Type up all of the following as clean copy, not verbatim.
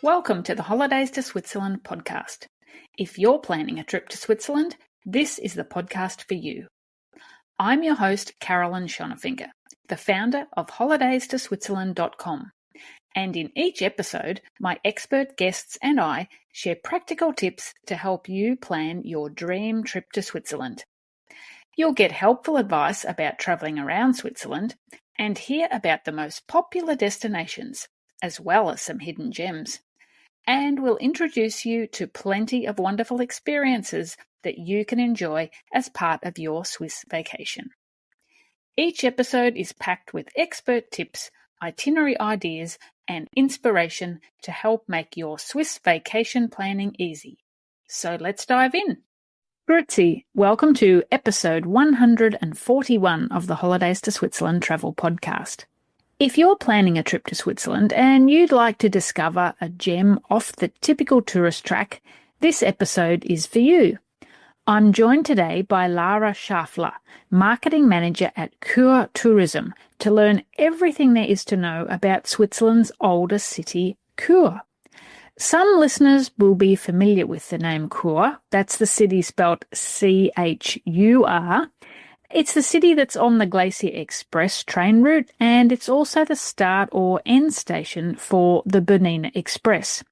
Welcome to the Holidays to Switzerland podcast. If you're planning a trip to Switzerland, this is the podcast for you. I'm your host, Carolyn Schonefinger, the founder of holidaysto-switzerland.com. And in each episode, my expert guests and I share practical tips to help you plan your dream trip to Switzerland. You'll get helpful advice about travelling around Switzerland and hear about the most popular destinations, as well as some hidden gems. And we'll introduce you to plenty of wonderful experiences that you can enjoy as part of your Swiss vacation. Each episode is packed with expert tips, itinerary ideas, and inspiration to help make your Swiss vacation planning easy. So let's dive in. Grüezi, welcome to episode 141 of the Holidays to Switzerland travel podcast. If you're planning a trip to Switzerland and you'd like to discover a gem off the typical tourist track, this episode is for you. I'm joined today by Lara Schaffler, Marketing Manager at Chur Tourism, to learn everything there is to know about Switzerland's oldest city, Chur. Some listeners will be familiar with the name Chur. That's the city spelled C-H-U-R. It's the city that's on the Glacier Express train route, and it's also the start or end station for the Bernina Express.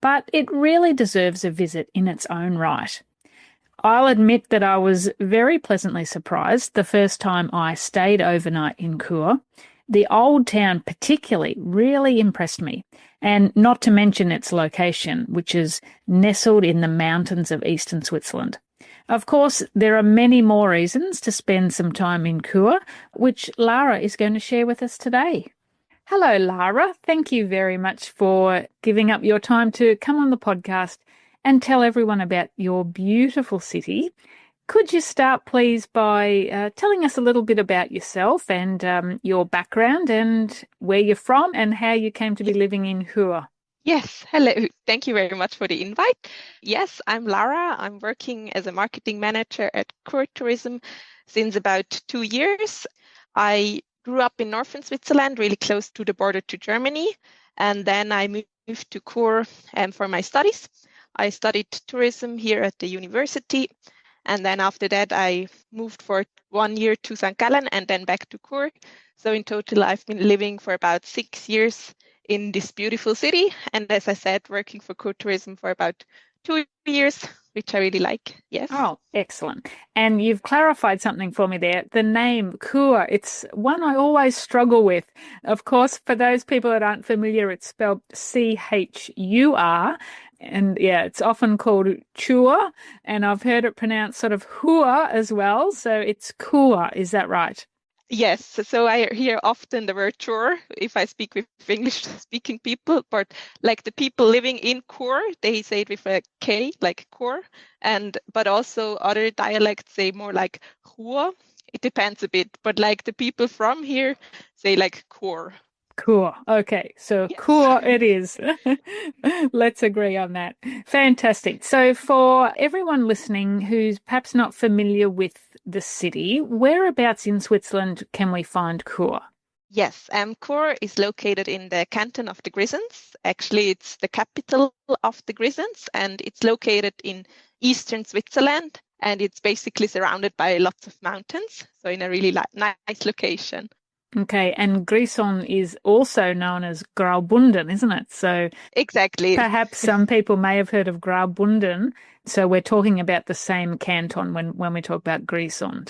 But it really deserves a visit in its own right. I'll admit that I was very pleasantly surprised the first time I stayed overnight in Chur. The old town particularly really impressed me, and not to mention its location, which is nestled in the mountains of eastern Switzerland. Of course, there are many more reasons to spend some time in Chur, which Lara is going to share with us today. Hello, Lara. Thank you very much for giving up your time to come on the podcast and tell everyone about your beautiful city. Could you start, please, by telling us a little bit about yourself and your background and where you're from and how you came to be living in Chur? Yes, hello. Thank you very much for the invite. Yes, I'm Lara. I'm working as a marketing manager at Chur Tourism since about 2 years. I grew up in northern Switzerland, really close to the border to Germany, and then I moved to Chur for my studies. I studied tourism here at the university, and then after that I moved for 1 year to St. Gallen and then back to Chur. So in total, I've been living for about 6 years in this beautiful city, and as I said, working for Chur Tourism for about 2 years, which I really like. Yes. Oh, excellent. And you've clarified something for me there. The name Chur, it's one I always struggle with. Of course, for those people that aren't familiar, it's spelled C-H-U-R. And yeah, it's often called Chur, and I've heard it pronounced sort of Hua as well. So it's Chur, is that right? Yes, so I hear often the word Chur if I speak with English-speaking people, but like the people living in Chur, they say it with a K, like Chur, but also other dialects say more like Chur. It depends a bit, but like the people from here say like Chur. Cool. Okay, so Yes. Chur it is. Let's agree on that. Fantastic. So for everyone listening who's perhaps not familiar with the city, whereabouts in Switzerland can we find Chur? Yes, Chur is located in the canton of the Grisons. Actually, it's the capital of the Grisons, and it's located in eastern Switzerland, and it's basically surrounded by lots of mountains, so in a really nice location. Okay, and Grison is also known as Graubünden, isn't it? So exactly. Perhaps some people may have heard of Graubünden. So we're talking about the same canton when we talk about Grison.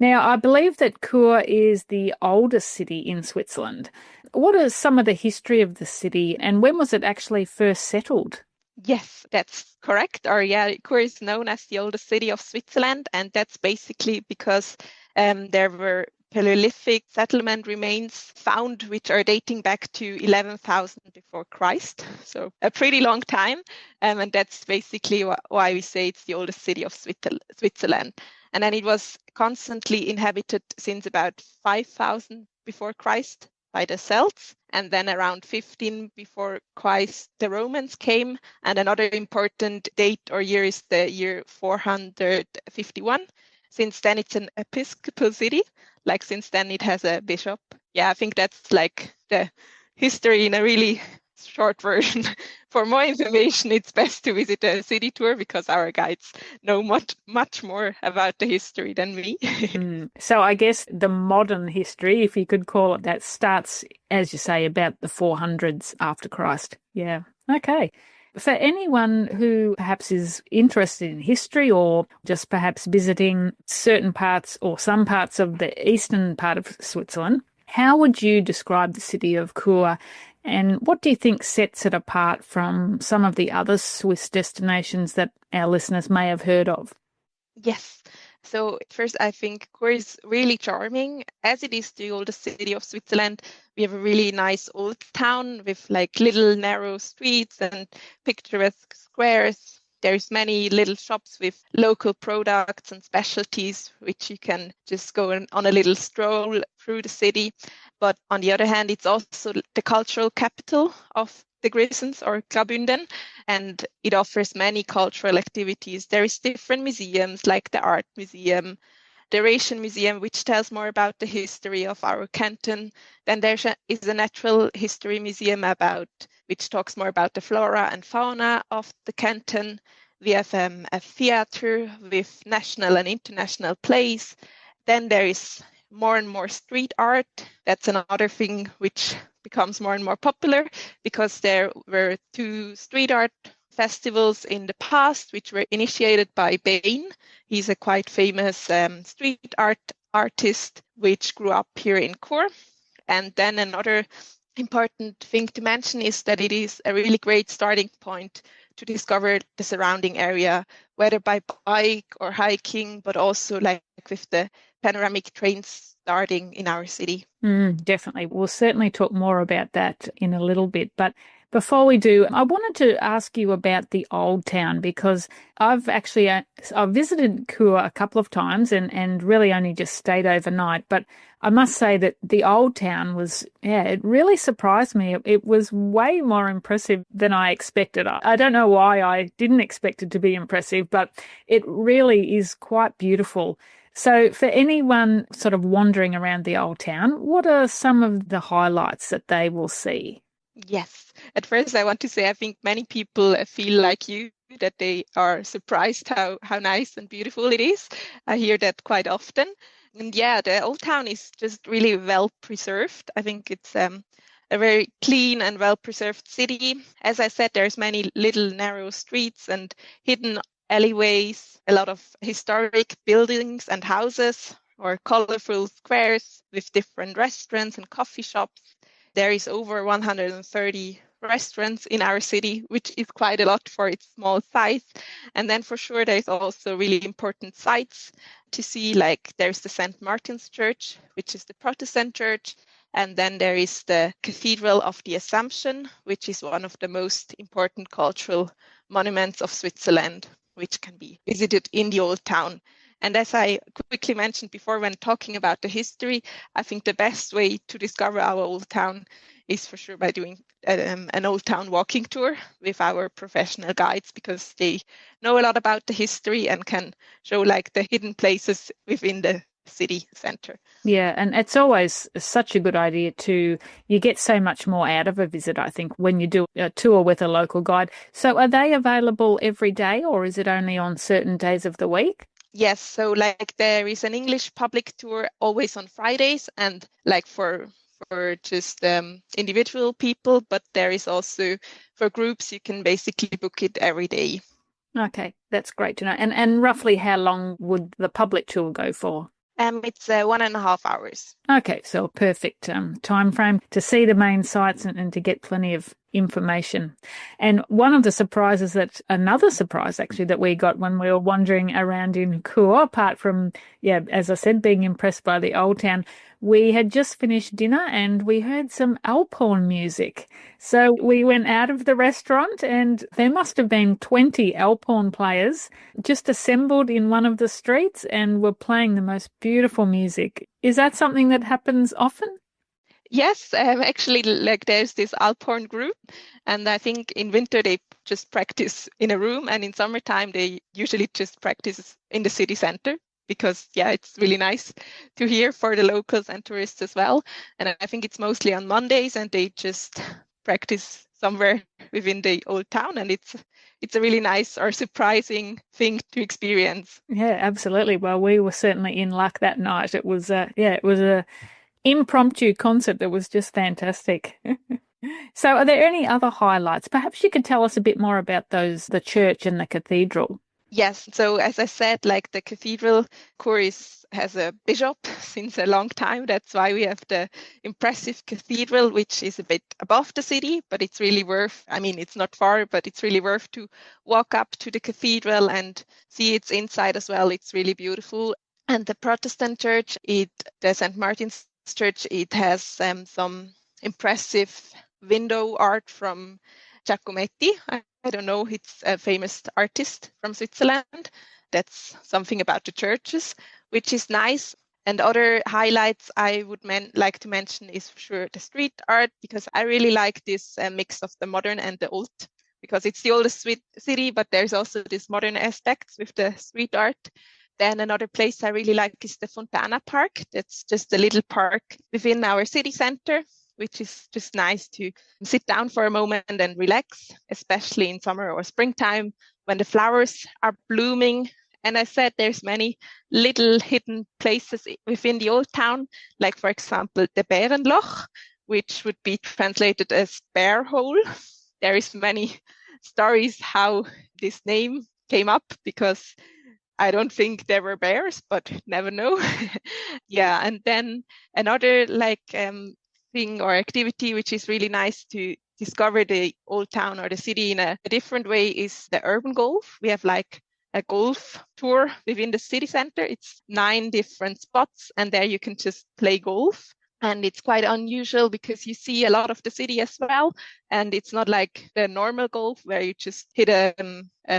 Now, I believe that Chur is the oldest city in Switzerland. What is some of the history of the city, and when was it actually first settled? Yes, that's correct. Chur is known as the oldest city of Switzerland, and that's basically because there were Paleolithic settlement remains found, which are dating back to 11,000 before Christ, so a pretty long time. And that's basically why we say it's the oldest city of Switzerland. And then it was constantly inhabited since about 5,000 before Christ by the Celts. And then around 15 before Christ, the Romans came. And another important date or year is the year 451. Since then, it's an episcopal city. Like since then, it has a bishop. Yeah, I think that's like the history in a really short version. For more information, it's best to visit a city tour because our guides know much more about the history than me. So I guess the modern history, if you could call it that, starts, as you say, about the 400s after Christ. Yeah. Okay. For anyone who perhaps is interested in history or just perhaps visiting certain parts or some parts of the eastern part of Switzerland, how would you describe the city of Chur, and what do you think sets it apart from some of the other Swiss destinations that our listeners may have heard of? Yes. So first, I think Chur is really charming. As it is the oldest city of Switzerland, we have a really nice old town with like little narrow streets and picturesque squares. There's many little shops with local products and specialties, which you can just go on a little stroll through the city. But on the other hand, it's also the cultural capital of the Grisons or Graubünden, and it offers many cultural activities. There is different museums like the Art Museum, the Ration Museum, which tells more about the history of our canton. Then there is a Natural History Museum which talks more about the flora and fauna of the canton. We have a theater with national and international plays. Then there is more and more street art. That's another thing which becomes more and more popular because there were 2 street art festivals in the past, which were initiated by Bain. He's a quite famous street art artist, which grew up here in Chur. And then another important thing to mention is that it is a really great starting point to discover the surrounding area, whether by bike or hiking, but also like with the panoramic trains starting in our city. Definitely. We'll certainly talk more about that in a little bit. But before we do, I wanted to ask you about the Old Town because I've visited Chur a couple of times and really only just stayed overnight. But I must say that the Old Town it really surprised me. It was way more impressive than I expected. I don't know why I didn't expect it to be impressive, but it really is quite beautiful. So for anyone sort of wandering around the Old Town, what are some of the highlights that they will see? Yes. At first, I want to say I think many people feel like you, that they are surprised how nice and beautiful it is. I hear that quite often. And yeah, the Old Town is just really well preserved. I think it's a very clean and well preserved city. As I said, there's many little narrow streets and hidden alleyways, a lot of historic buildings and houses or colorful squares with different restaurants and coffee shops. There is over 130 restaurants in our city, which is quite a lot for its small size. And then for sure, there's also really important sites to see, like there's the St. Martin's Church, which is the Protestant church. And then there is the Cathedral of the Assumption, which is one of the most important cultural monuments of Switzerland, which can be visited in the Old Town. And as I quickly mentioned before when talking about the history, I think the best way to discover our Old Town is for sure by doing an Old Town walking tour with our professional guides, because they know a lot about the history and can show like the hidden places within the city center. Yeah, and it's always such a good idea you get so much more out of a visit, I think, when you do a tour with a local guide. So are they available every day or is it only on certain days of the week? Yes, so like there is an English public tour always on Fridays, and like for just individual people, but there is also for groups, you can basically book it every day. Okay, that's great to know. And roughly how long would the public tour go for? It's 1.5 hours. Okay, so a perfect time frame to see the main sites and to get plenty of information. And another surprise actually that we got when we were wandering around in Chur, apart from, as I said, being impressed by the Old Town, we had just finished dinner and we heard some Alphorn music. So we went out of the restaurant and there must have been 20 Alphorn players just assembled in one of the streets and were playing the most beautiful music. Is that something that happens often? Yes, actually, like there's this Alphorn group, and I think in winter they just practice in a room, and in summertime they usually just practice in the city center, because it's really nice to hear for the locals and tourists as well. And I think it's mostly on Mondays, and they just practice somewhere within the old town, and it's a really nice or surprising thing to experience. Yeah, absolutely. Well, we were certainly in luck that night. It was it was a impromptu concert that was just fantastic. So are there any other highlights? Perhaps you could tell us a bit more about the church and the cathedral. Yes, so as I said, like the cathedral, Chur has a bishop since a long time. That's why we have the impressive cathedral, which is a bit above the city, but it's really worth, I mean, it's not far, but it's really worth to walk up to the cathedral and see its inside as well. It's really beautiful. And the Protestant church, the St. Martin's Church, it has some impressive window art from Giacometti. I don't know, he's a famous artist from Switzerland. That's something about the churches, which is nice. And other highlights I would like to mention is for sure the street art, because I really like this mix of the modern and the old, because it's the oldest city, but there's also this modern aspects with the street art. Then another place I really like is the Fontana Park. That's just a little park within our city center, which is just nice to sit down for a moment and relax, especially in summer or springtime when the flowers are blooming. And I said there's many little hidden places within the old town, like for example, the Bärenloch, which would be translated as bear hole. There is many stories how this name came up, because I don't think there were bears, but never know. Yeah, and then another thing or activity which is really nice to discover the old town or the city in a different way is the urban golf. We have like a golf tour within the city center. It's 9 different spots, and there you can just play golf. And it's quite unusual because you see a lot of the city as well. And it's not like the normal golf where you just hit a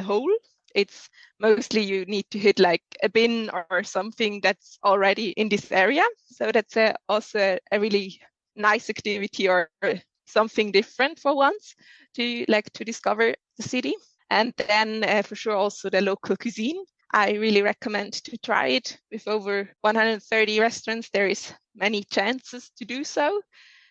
hole. It's mostly you need to hit like a bin or something that's already in this area. So that's also a really nice activity or something different for once to discover the city. And then for sure also the local cuisine. I really recommend to try it. With over 130 restaurants, there is many chances to do so.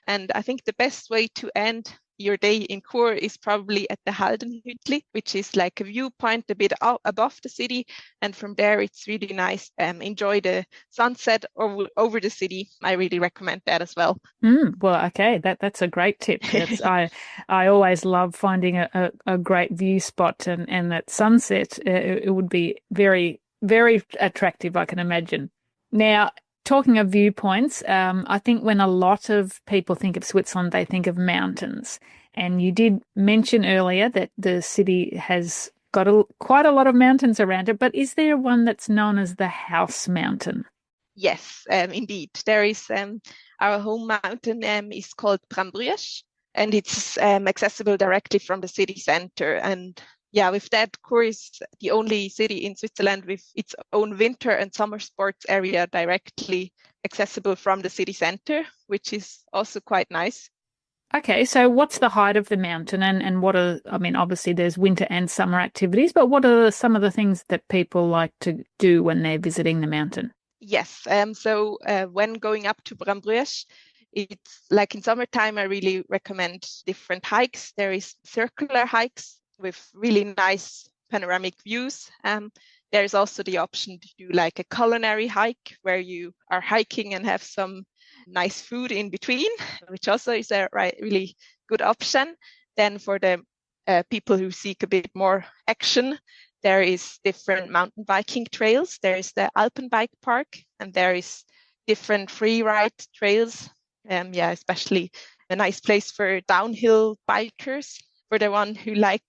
And I think the best way to end your day in Chur is probably at the Haldenhütli, which is like a viewpoint a bit above the city. And from there, it's really nice. Enjoy the sunset over the city. I really recommend that as well. Well, okay, that's a great tip. I always love finding a great view spot, and that sunset, it would be very, very attractive, I can imagine. Now, talking of viewpoints, I think when a lot of people think of Switzerland, they think of mountains. And you did mention earlier that the city has got quite a lot of mountains around it, but is there one that's known as the House Mountain? Yes, indeed. There is our home mountain is called Brambrüsch, and it's accessible directly from the city center. And yeah, with that, Chur is the only city in Switzerland with its own winter and summer sports area directly accessible from the city center, which is also quite nice. Okay, so what's the height of the mountain, and what I mean, obviously there's winter and summer activities, but what are some of the things that people like to do when they're visiting the mountain? Yes, so when going up to Brambrüsch, it's like in summertime, I really recommend different hikes. There is circular hikes with really nice panoramic views. There's also the option to do like a culinary hike where you are hiking and have some nice food in between, which also is a really good option. Then for the people who seek a bit more action, there is different mountain biking trails. There is the Alpenbike Park, and there is different free ride trails. Especially a nice place for downhill bikers. For the one who like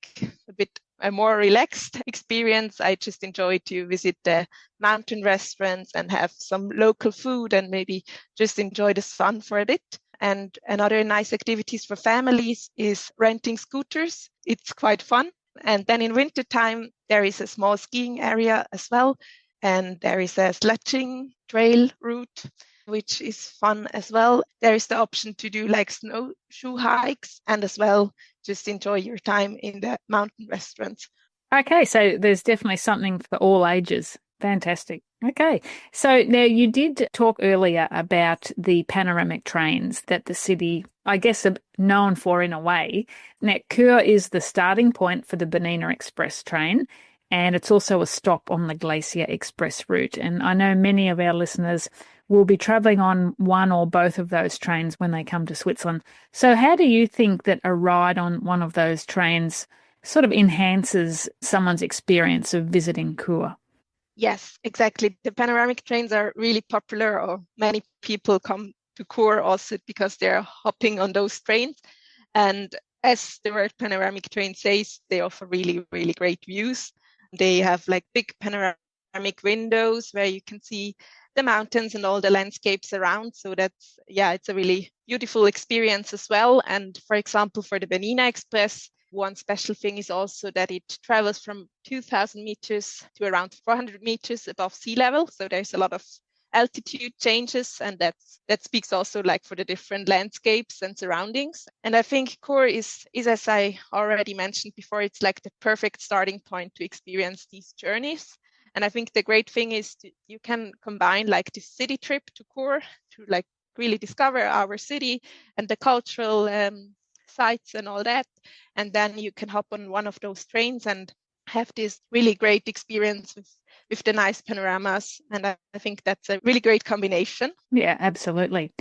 a bit a more relaxed experience, I just enjoy to visit the mountain restaurants and have some local food and maybe just enjoy the sun for a bit. And another nice activities for families is renting scooters. It's quite fun. And then in wintertime, there is a small skiing area as well. And there is a sledging trail route, which is fun as well. There is the option to do like snowshoe hikes and as well just enjoy your time in the mountain restaurants. Okay, so there's definitely something for all ages. Fantastic. Okay, so now you did talk earlier about the panoramic trains that the city I guess, known for in a way. Now, Chur is the starting point for the Bernina Express train, and it's also a stop on the Glacier Express route. And I know many of our listeners will be travelling on one or both of those trains when they come to Switzerland. So how do you think that a ride on one of those trains sort of enhances someone's experience of visiting Chur? Yes, exactly. The panoramic trains are really popular, or many people come to Chur also because they're hopping on those trains. And as the word panoramic train says, they offer really, really great views. They have like big panoramic windows where you can see the mountains and all the landscapes around. So that's, yeah, it's a really beautiful experience as well. And for example, for the Bernina Express, one special thing is also that it travels from 2,000 meters to around 400 meters above sea level. So there's a lot of altitude changes, and that speaks also like for the different landscapes and surroundings. And I think Chur is as I already mentioned before, it's like the perfect starting point to experience these journeys. And I think the great thing is you can combine like the city trip to Chur to like really discover our city and the cultural sites and all that. And then you can hop on one of those trains and have this really great experience with the nice panoramas. And I think that's a really great combination. Yeah, absolutely.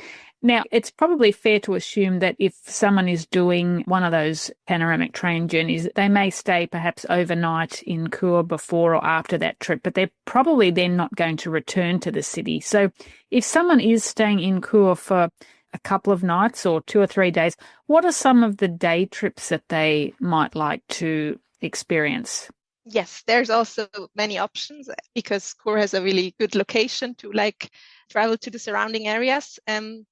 Now, it's probably fair to assume that if someone is doing one of those panoramic train journeys, they may stay perhaps overnight in Chur before or after that trip, but they're probably then not going to return to the city. So if someone is staying in Chur for a couple of nights or 2 or 3 days, what are some of the day trips that they might like to experience? Yes, there's also many options because Chur has a really good location to like travel to the surrounding areas.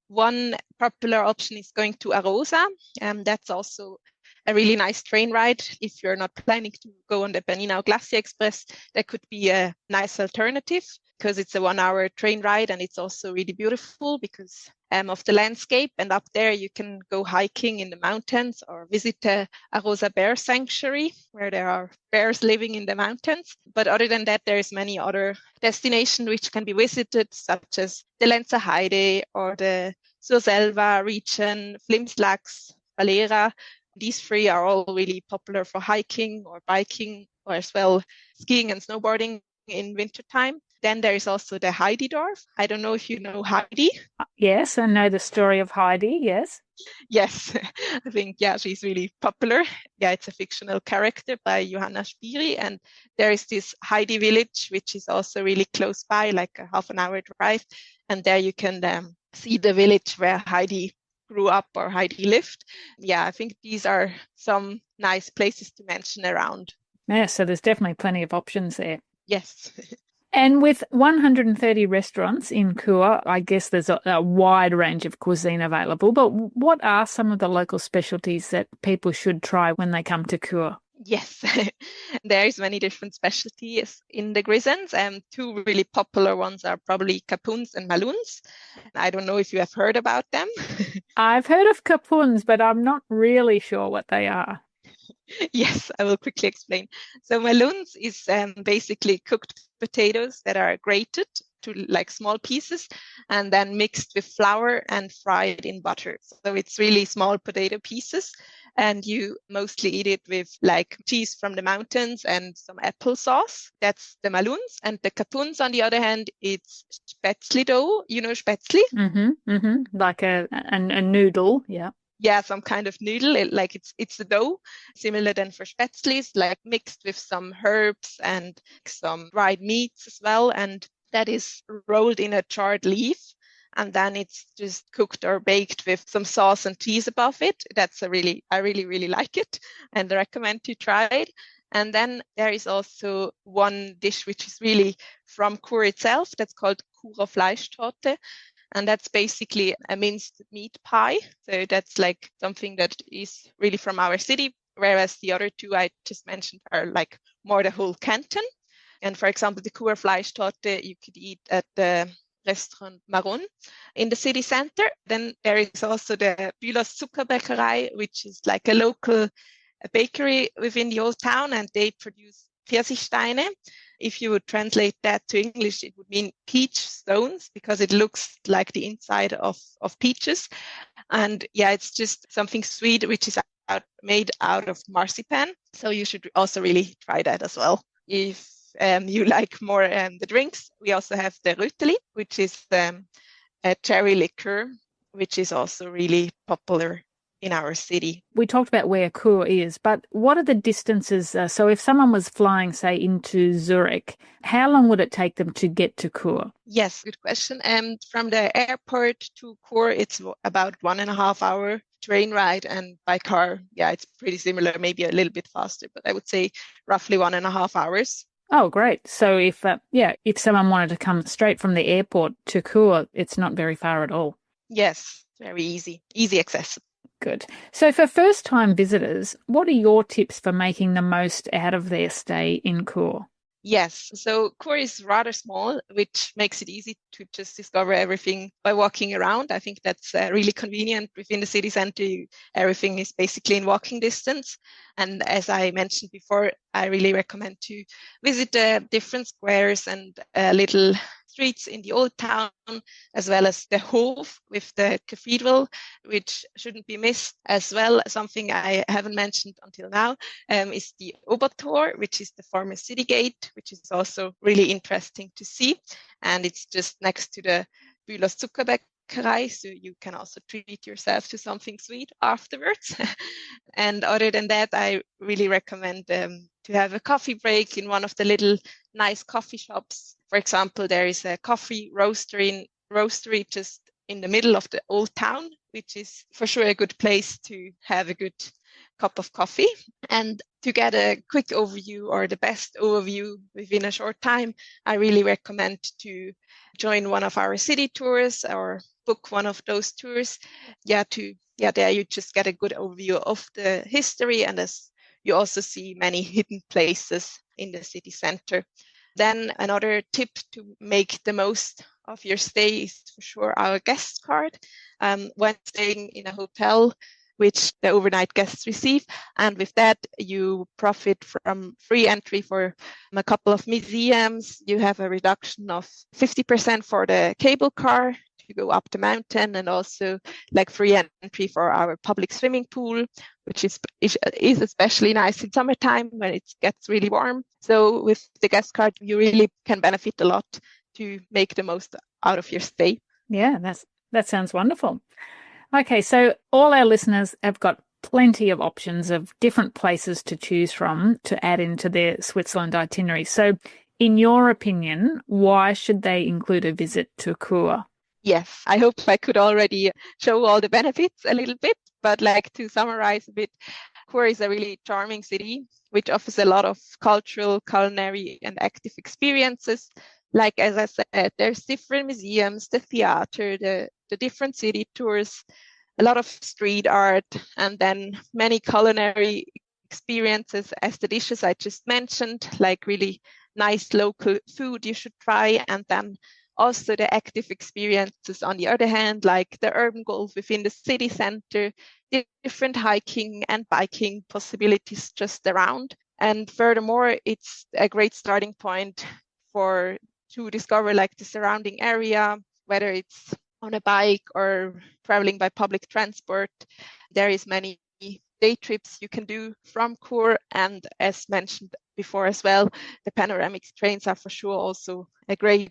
One popular option is going to Arosa, and that's also a really nice train ride. If you're not planning to go on the Bernina or Glacier Express, that could be a nice alternative because it's a 1 hour train ride, and it's also really beautiful because of the landscape. And up there you can go hiking in the mountains or visit the Arosa Bear Sanctuary where there are bears living in the mountains. But other than that, there's many other destinations which can be visited, such as the Lenzer Heide or the Surselva region, Flimslachs, Valera. These three are all really popular for hiking or biking, or as well skiing and snowboarding in wintertime. Then there is also the Heididorf. I don't know if you know Heidi. Yes, I know the story of Heidi, yes. Yes, I think, yeah, she's really popular. Yeah, it's a fictional character by Johanna Spiri. And there is this Heidi village, which is also really close by, like a half an hour drive. And there you can see the village where Heidi grew up or Heidi lived. Yeah, I think these are some nice places to mention around. Yeah, so there's definitely plenty of options there. Yes. And with 130 restaurants in Chur, I guess there's a wide range of cuisine available. But what are some of the local specialties that people should try when they come to Chur? Yes, there's many different specialties in the Grisons. Two really popular ones are probably capuns and maluns. I don't know if you have heard about them. I've heard of capuns, but I'm not really sure what they are. Yes, I will quickly explain. So maluns is basically cooked potatoes that are grated to like small pieces and then mixed with flour and fried in butter. So it's really small potato pieces, and you mostly eat it with like cheese from the mountains and some applesauce. That's the maluns. And the capuns, on the other hand, it's spätzli dough. You know spätzli? Like a noodle, yeah. Yeah, some kind of noodle, like it's the dough, similar than for spätzlis, like mixed with some herbs and some dried meats as well. And that is rolled in a charred leaf. And then it's just cooked or baked with some sauce and cheese above it. I really, really like it and recommend to try it. And then there is also one dish which is really from Chur itself. That's called Churer Fleischtorte. And that's basically a minced meat pie. So that's like something that is really from our city, whereas the other two I just mentioned are like more the whole canton. And for example, the Churer Fleischtorte you could eat at the restaurant Maron in the city center. Then there is also the Bülow's Zuckerbäckerei, which is like a local bakery within the old town, and they produce Pfirsichsteine. If you would translate that to English, it would mean peach stones because it looks like the inside of peaches. And yeah, it's just something sweet, which is made out of marzipan. So you should also really try that as well. If you like more the drinks, we also have the Rüteli, which is a cherry liquor, which is also really popular in our city. We talked about where Chur is, but what are the distances? So if someone was flying, say, into Zurich, how long would it take them to get to Chur? Yes, good question. And from the airport to Chur, it's about 1.5 hour train ride, and by car, yeah, it's pretty similar, maybe a little bit faster, but I would say roughly 1.5 hours. Oh, great. So if someone wanted to come straight from the airport to Chur, it's not very far at all. Yes, very easy accessible. Good. So for first-time visitors, what are your tips for making the most out of their stay in Chur? Yes, so Chur is rather small, which makes it easy to just discover everything by walking around. I think that's really convenient within the city center. Everything is basically in walking distance. And as I mentioned before, I really recommend to visit the different squares and little streets in the old town, as well as the Hof with the cathedral, which shouldn't be missed as well. Something I haven't mentioned until now is the Obertor, which is the former city gate, which is also really interesting to see. And it's just next to the Bühlers Zuckerbäckerei, so you can also treat yourself to something sweet afterwards. And other than that, I really recommend to have a coffee break in one of the little nice coffee shops. For example, there is a coffee roastery just in the middle of the old town, which is for sure a good place to have a good cup of coffee. And to get a quick overview or the best overview within a short time, I really recommend to join one of our city tours or book one of those tours. There you just get a good overview of the history, and as you also see many hidden places in the city center. Then another tip to make the most of your stay is for sure our guest card. When staying in a hotel, which the overnight guests receive. And with that, you profit from free entry for a couple of museums. You have a reduction of 50% for the cable car to go up the mountain, and also like free entry for our public swimming pool, which is especially nice in summertime when it gets really warm. So with the guest card, you really can benefit a lot to make the most out of your stay. Yeah, that sounds wonderful. Okay, so all our listeners have got plenty of options of different places to choose from to add into their Switzerland itinerary. So in your opinion, why should they include a visit to Chur? Yes, I hope I could already show all the benefits a little bit, but like to summarize a bit, Chur is a really charming city, which offers a lot of cultural, culinary, and active experiences. Like, as I said, there's different museums, the theater, the different city tours, a lot of street art, and then many culinary experiences as the dishes I just mentioned, like really nice local food you should try. And then also the active experiences on the other hand, like the urban golf within the city center, different hiking and biking possibilities just around. And furthermore, it's a great starting point to discover like the surrounding area, whether it's on a bike or traveling by public transport. There is many day trips you can do from Chur, and as mentioned before as well, the panoramic trains are for sure also a great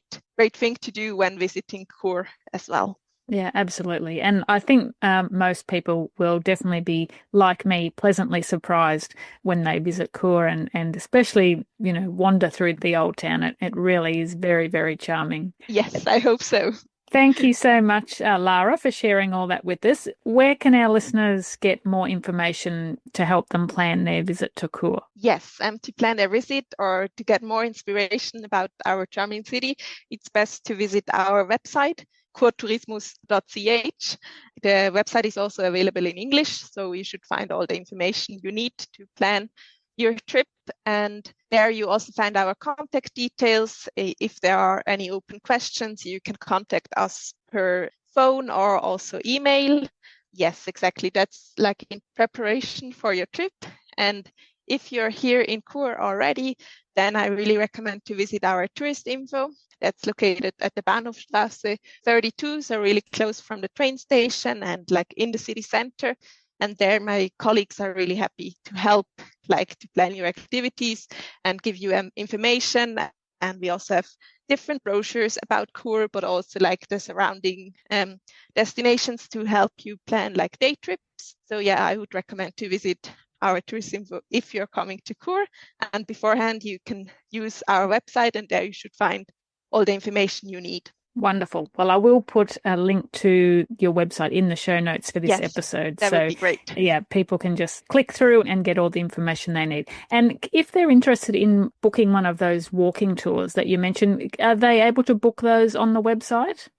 thing to do when visiting Chur as well. Yeah, absolutely. And I think most people will definitely be, like me, pleasantly surprised when they visit Chur and especially, wander through the old town. It really is very, very charming. Yes, I hope so. Thank you so much, Lara, for sharing all that with us. Where can our listeners get more information to help them plan their visit to Chur? Yes, to plan their visit or to get more inspiration about our charming city, it's best to visit our website, churtourismus.ch. The website is also available in English, so you should find all the information you need to plan your trip. And there you also find our contact details. If there are any open questions, you can contact us per phone or also email. Yes, exactly. That's like in preparation for your trip. And if you're here in Chur already, then I really recommend to visit our tourist info. That's located at the Bahnhofstrasse 32, so really close from the train station and like in the city center. And there my colleagues are really happy to help, like to plan your activities and give you information. And we also have different brochures about Chur, but also like the surrounding destinations to help you plan like day trips. So yeah, I would recommend to visit our tourism if you're coming to Chur. And beforehand, you can use our website, and there you should find all the information you need. Wonderful. Well, I will put a link to your website in the show notes for this episode. That would be great. Yeah, people can just click through and get all the information they need. And if they're interested in booking one of those walking tours that you mentioned, are they able to book those on the website?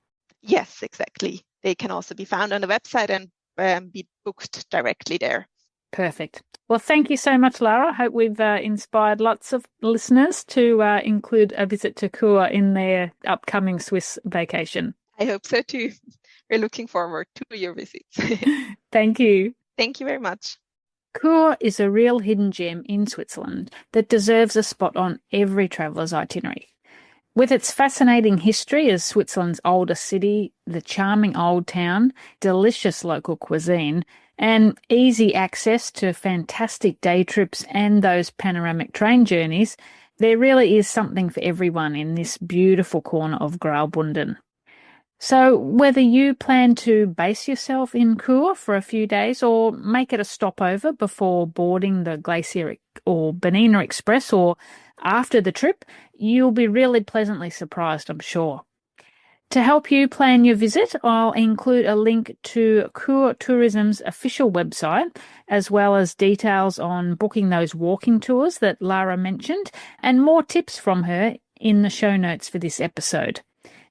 Yes, exactly. They can also be found on the website and be booked directly there. Perfect. Well, thank you so much, Lara. I hope we've inspired lots of listeners to include a visit to Chur in their upcoming Swiss vacation. I hope so too. We're looking forward to your visits. Thank you. Thank you very much. Chur is a real hidden gem in Switzerland that deserves a spot on every traveller's itinerary. With its fascinating history as Switzerland's oldest city, the charming old town, delicious local cuisine, and easy access to fantastic day trips and those panoramic train journeys, there really is something for everyone in this beautiful corner of Graubünden. So whether you plan to base yourself in Chur for a few days or make it a stopover before boarding the Glacier or Bernina Express or after the trip, you'll be really pleasantly surprised, I'm sure. To help you plan your visit, I'll include a link to Chur Tourism's official website, as well as details on booking those walking tours that Lara mentioned, and more tips from her in the show notes for this episode.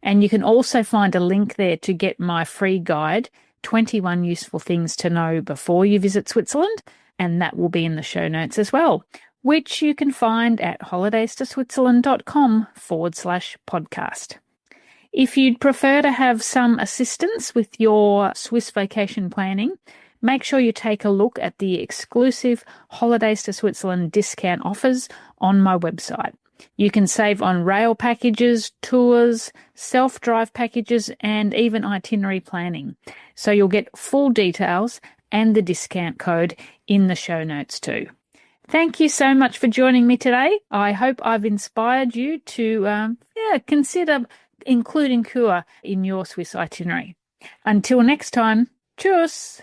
And you can also find a link there to get my free guide, 21 Useful Things to Know Before You Visit Switzerland, and that will be in the show notes as well, which you can find at holidaystoswitzerland.com/podcast. If you'd prefer to have some assistance with your Swiss vacation planning, make sure you take a look at the exclusive Holidays to Switzerland discount offers on my website. You can save on rail packages, tours, self-drive packages, and even itinerary planning. So you'll get full details and the discount code in the show notes too. Thank you so much for joining me today. I hope I've inspired you to consider including Chur in your Swiss itinerary. Until next time, tschüss!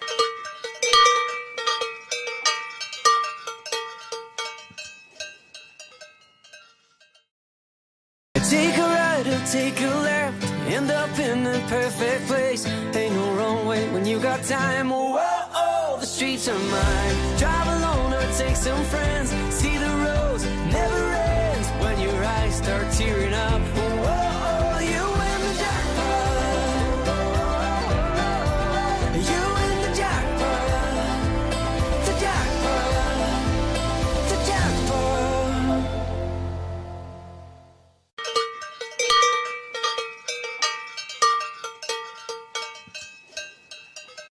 Take a right or take a left, end up in the perfect place. Ain't no wrong way when you got time. Whoa, the streets are mine. Drive alone or take some friends. See the roads, never